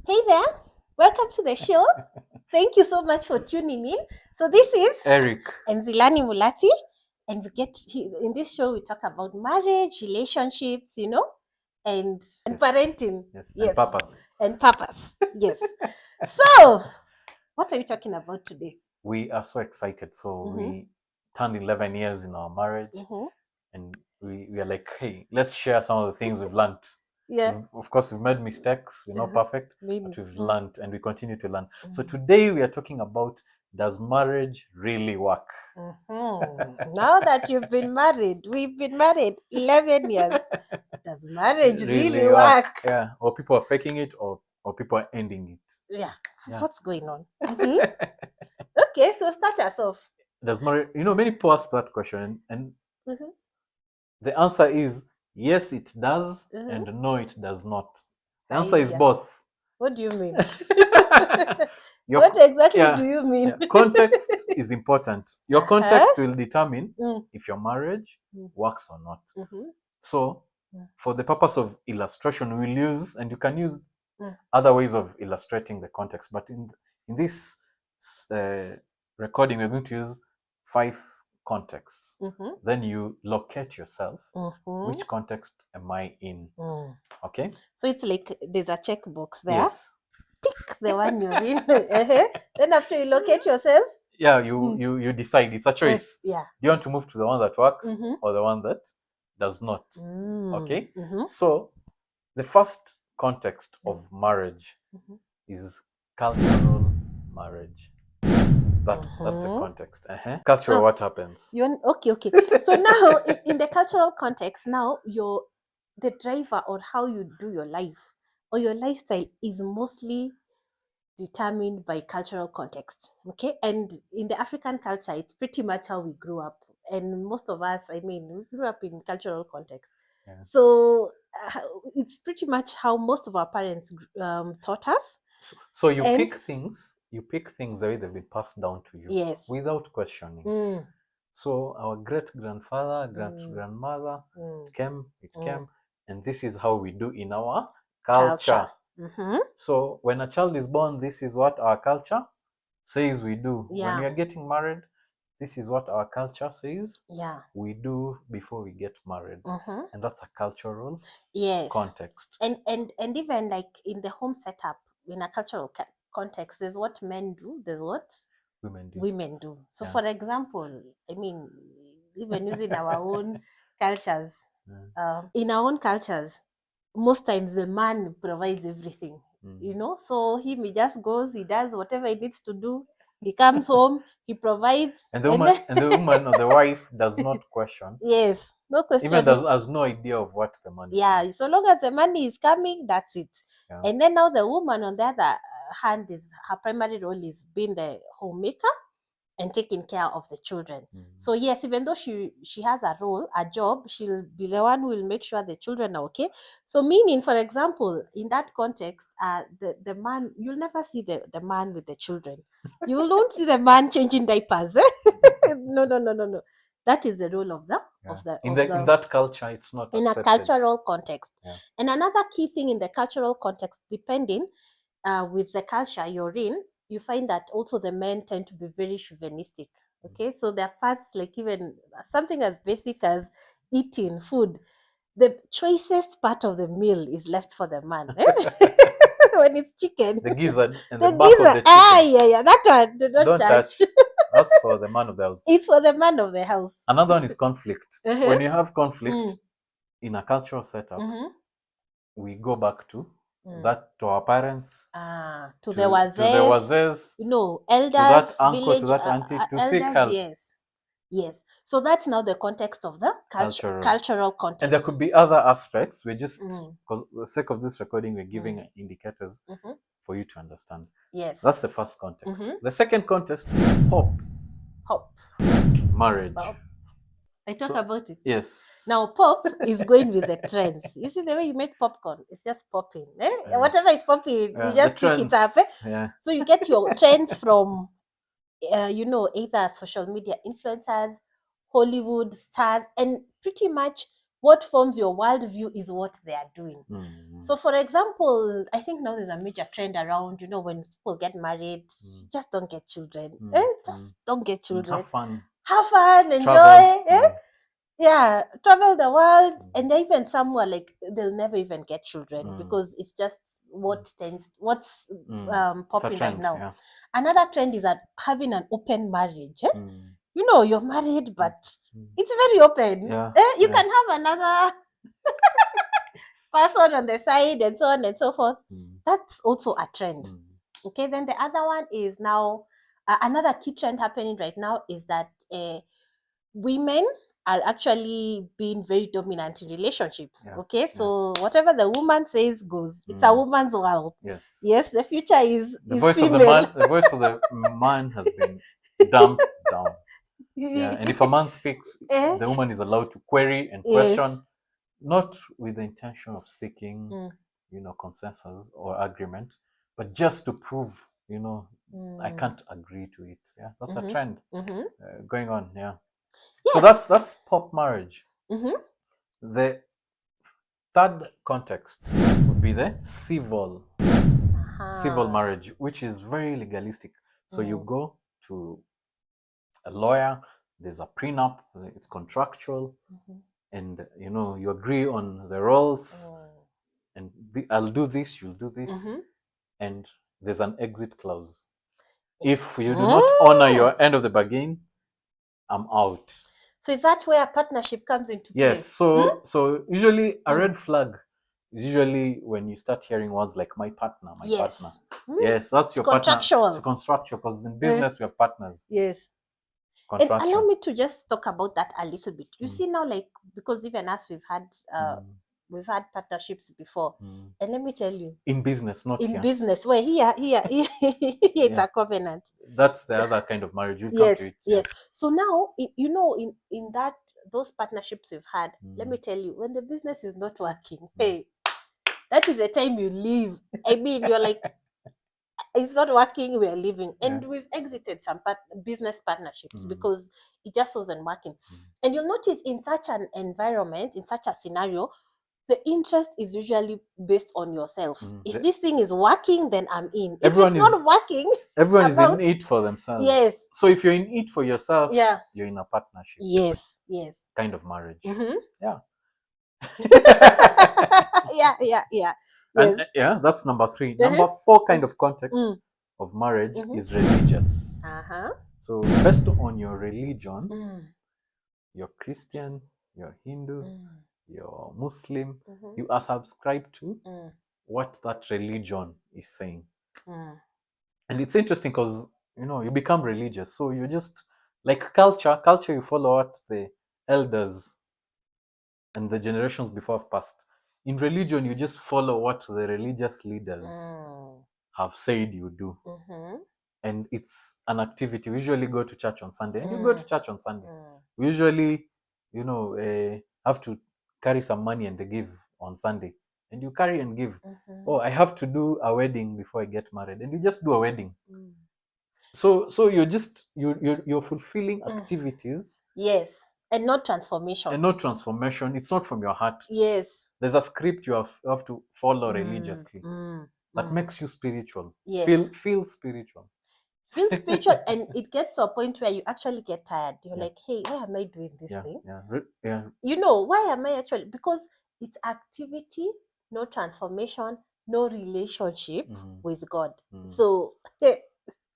Hey there, welcome to the show. Thank you so much for tuning in. So this is Eric. and Zilani Mulati, and in this show we talk about marriage, relationships, and Yes. parenting. Yes. Yes, And purpose. and purpose. Yes. So, what are we talking about today? We are so excited. So Mhm. we turned 11 years in our marriage, Mhm. and we are like, hey, let's share some of the things we've learned. Yes. Of course, we've made mistakes. We're not perfect, Maybe. but we've learned and we continue to learn. So Mhm. today we are talking about, does marriage really work? Now that you've been married, we've been married 11 years. Does marriage really work? Yeah. Or people are faking it, or people are ending it. Yeah. Yeah. What's going on? Okay, so start us off. Does marriage, many people ask that question, and Mhm. the answer is yes, it does, Mhm. and no, it does not. The answer is Idea. both. What do you mean? Your What exactly yeah, do you mean? yeah, context is important. Your context will determine if your marriage works or not. Mhm. So, Mm. for the purpose of illustration, we'll use, and you can use Mm. other ways of illustrating the context. But in this recording, we're going to use 5 contexts. Mhm. Then you locate yourself. Mhm. Which context am I in? Mm. Okay. So it's like there's a checkbox there. Yes. Tick the one you're in. Then after you locate yourself, Yeah, you decide. It's a choice. yeah. Do you want to move to the one that works Mhm. or the one that does not? Mm. Okay. Mhm. So the first context of marriage Mhm. is cultural marriage. That's the context. Cultural, what happens? Okay. So now, in the cultural context, now the driver or how you do your life or your lifestyle is mostly determined by cultural context. Okay, and in the African culture, it's pretty much how we grew up, and most of us, I mean, we grew up in cultural context. Yeah. So it's pretty much how most of our parents taught us. So you pick things. You pick things the way they've been passed down to you. Yes. Without questioning. So our great grandfather, grandmother, it came, and this is how we do in our culture. Mm-hmm. So when a child is born, this is what our culture says we do. Yeah. When we are getting married, this is what our culture says we do before we get married. And that's a cultural context. And even like in the home setup, in a cultural context, there's what men do, there's what women do. So for example, I mean, even using our own cultures, in our own cultures, most times the man provides everything, so he just goes, he does whatever he needs to do, he comes home, he provides, and the woman or the wife does not question. Yes, no question. Even has no idea of what the money is. So long as the money is coming, that's it. Yeah. And then now the woman on the other hand, is her primary role is being the homemaker and taking care of the children. So yes, even though she has a role, a job, she'll be the one who will make sure the children are okay. So meaning, for example, in that context, the man, you'll never see the man with the children. You don't see the man changing diapers. No. That is the role of in that culture. It's not in accepted. A cultural context. Yeah. And another key thing in the cultural context, depending with the culture you're in, you find that also the men tend to be very chauvinistic. Okay, so there are parts like even something as basic as eating food, the choicest part of the meal is left for the man. When it's chicken, the gizzard and the back of the chicken. That one don't touch. That's for the man of the house. It's for the man of the house. Another one is conflict. When you have conflict in a cultural setup, we go back to to our parents, to the wazes, elders, to that uncle, village, to that auntie, to elders, seek help. Yes. So that's now the context of the cultural context. And there could be other aspects. We're just, because for the sake of this recording, we're giving indicators for you to understand. Yes. That's the first context. The second context is pop. Marriage. I talk about it. Yes. Now pop is going with the trends. You see the way you make popcorn, it's just popping. Whatever is popping, you just pick it up. Yeah. So you get your trends from either social media influencers, Hollywood stars, and pretty much what forms your worldview is what they are doing. So, for example, I think now there's a major trend around, when people get married, just don't get children. Just don't get children. Have fun, enjoy. Yeah, travel the world. And even some were like, they'll never even get children because it's just what's popping right now. Yeah. Another trend is having an open marriage. You're married, but it's very open. You can have another person on the side and so on and so forth. That's also a trend. Okay, then the other one is now, another key trend happening right now is that women are actually being very dominant in relationships. Okay, so whatever the woman says goes. It's a woman's world. Yes, the future is voice female. of the voice of the man has been dumped down. And if a man speaks, the woman is allowed to query and question, not with the intention of seeking, consensus or agreement, but just to prove, I can't agree to it. Yeah, that's a trend going on. So that's pop marriage. The third context would be the civil marriage, which is very legalistic. So you go to a lawyer, there's a prenup, it's contractual, and you agree on the roles, and I'll do this, you'll do this, and there's an exit clause. If you do not honor your end of the bargain, I'm out. So is that where a partnership comes into play? Yes. So usually a red flag is usually when you start hearing words like my partner. Yes, that's your partner. It's contractual because in business we have partners. Yes. And allow me to just talk about that a little bit. You see now, like, because even us, we've had partnerships before, and let me tell you, in business, not in business, where here it's a covenant. That's the other kind of marriage. We'll come to it. Yes. So now, in those partnerships we've had, let me tell you, when the business is not working, hey, that is the time you leave. I mean, you're like, it's not working, we're leaving. And we've exited some business partnerships because it just wasn't working. And you'll notice in such an environment, in such a scenario, the interest is usually based on yourself. If this thing is working, then I'm in. If it's not working, everyone is in it for themselves. Yes. So if you're in it for yourself, you're in a partnership. Yes. Kind of marriage. Yeah. Yeah. And that's number 3. Number 4 kind of context of marriage is religious. So based on your religion, you're Christian, you're Hindu, you're Muslim, you are subscribed to what that religion is saying. And it's interesting because you become religious, so you just like culture, you follow what the elders and the generations before have passed. In religion, you just follow what the religious leaders have said you do. And it's an activity. We usually go to church on Sunday, and you go to church on Sunday. We usually, have to carry some money and give on Sunday. And you carry and give. Oh, I have to do a wedding before I get married. And you just do a wedding. So you're just, you're fulfilling activities. Yes. And not transformation. It's not from your heart. Yes. There's a script you have to follow religiously that makes you spiritual. Yes. Feel spiritual. Feel spiritual, and it gets to a point where you actually get tired. You're like, hey, why am I doing this thing? Why am I actually? Because it's activity, no transformation, no relationship with God. So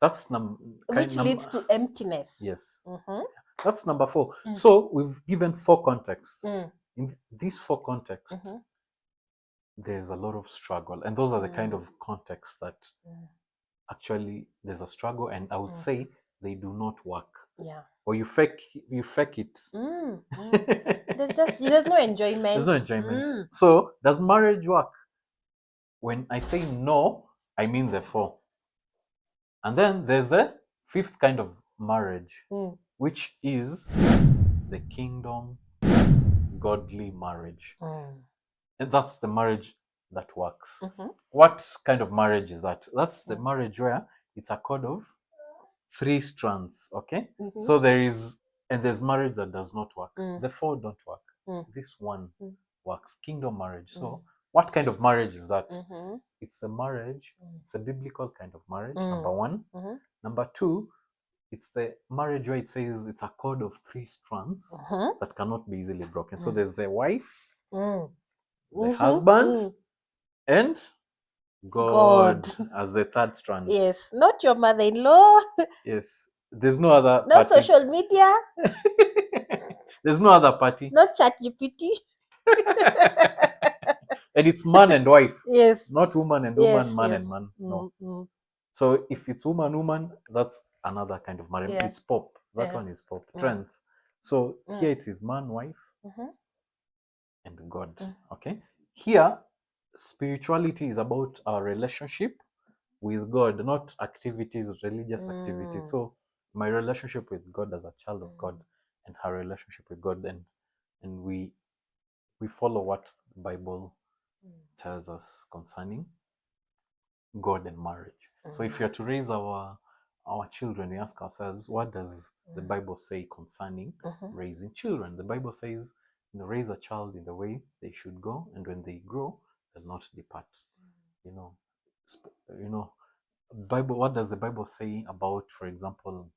that's which leads to emptiness. Yes. That's number 4. So we've given 4 contexts. In these 4 contexts, there's a lot of struggle. And those are the kind of contexts that actually there's a struggle, and I would say they do not work. Yeah. Or you fake it. There's no enjoyment. There's no enjoyment. So does marriage work? When I say no, I mean the 4. And then there's the 5th kind of marriage, which is the kingdom godly marriage. And that's the marriage that works. What kind of marriage is that? That's the marriage where it's a cord of 3 strands, okay? So there's marriage that does not work. The 4 don't work. this one works. Kingdom marriage. So what kind of marriage is that? It's a marriage. It's a biblical kind of marriage, number one. Number two, it's the marriage where it says it's a cord of 3 strands that cannot be easily broken. So there's the wife, the husband, and God as the third strand. Yes, not your mother-in-law. Yes, there's no other Not party. social media. There's no other party. Not ChatGPT. And it's man and wife. Yes. Not woman and woman, man and man. No. So if it's woman, that's another kind of marriage. It's pop. That one is pop. Trends. So here it is man, wife, and God. Okay. Here, spirituality is about our relationship with God, not activities, religious activities. So my relationship with God as a child of God, and her relationship with God, and we follow what the Bible tells us concerning God and marriage. So if you're to raise our children, we ask ourselves, what does the Bible say concerning raising children? The Bible says, raise a child in the way they should go, and when they grow, they'll not depart. Bible. What does the Bible say about, for example,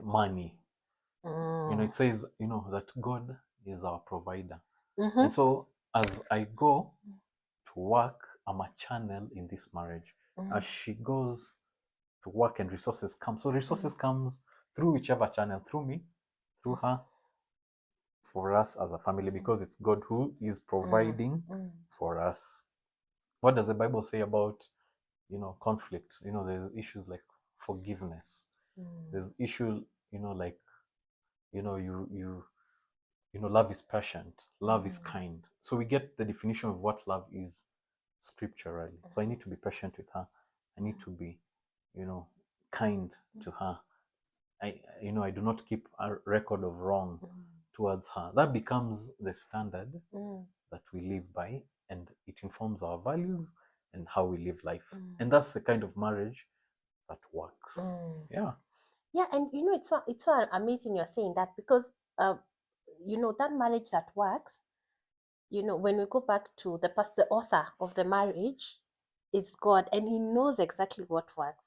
money? It says, that God is our provider. And so as I go to work, I'm a channel in this marriage. As she goes to work and resources come. So resources comes through whichever channel, through me, through her, for us as a family, because it's God who is providing for us. What does the Bible say about, conflict? There's issues like forgiveness. There's issue, like, love is patient, love is kind. So we get the definition of what love is scripturally. So I need to be patient with her. I need to be, kind to her. I do not keep a record of wrong towards her. That becomes the standard that we live by, and it informs our values and how we live life. And that's the kind of marriage that works. Yeah, and it's so amazing you're saying that, because that marriage that works, when we go back to the author of the marriage, it's God, and he knows exactly what works.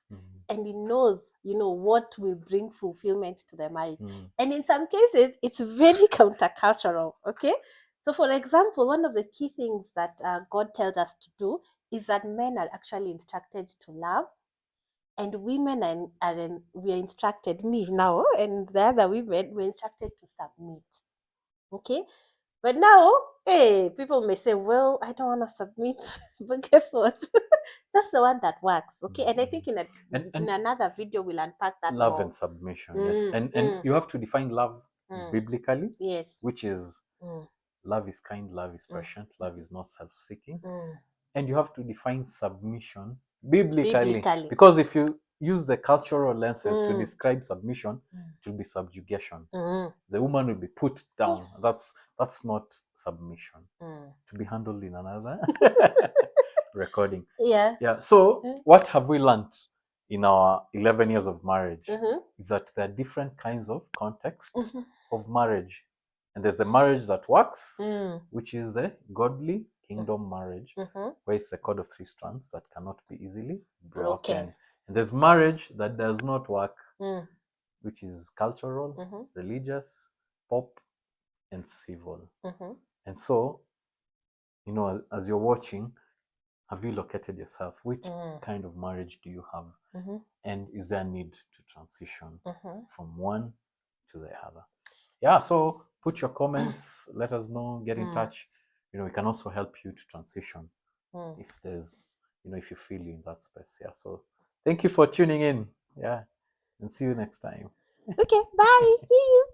And he knows, what will bring fulfillment to the marriage. And in some cases, it's very countercultural, okay? So for example, one of the key things that God tells us to do is that men are actually instructed to love, and women we are instructed, me now, and the other women, we're instructed to submit, okay? But now, people may say, well, I don't want to submit. But guess what? That's the one that works. Okay. And I think in another video, we'll unpack that. Love more. And submission. Yes. And you have to define love biblically. Yes. Which is love is kind, love is patient, love is not self-seeking. And you have to define submission biblically. Because if you use the cultural lenses to describe submission, it will be subjugation. The woman will be put down. That's not submission. To be handled in another recording. Yeah. So what have we learned in our 11 years of marriage? Is that there are different kinds of context of marriage. And there's the marriage that works, which is the godly kingdom marriage, where it's the cord of 3 strands that cannot be easily broken. And there's marriage that does not work, which is cultural, religious, pop, and civil. And so, as you're watching, have you located yourself? Which kind of marriage do you have? And is there a need to transition from one to the other? Yeah, so put your comments, let us know, get in touch. We can also help you to transition if there's, if you feel in that space. Yeah, so thank you for tuning in. Yeah, and see you next time. Okay, bye. See you.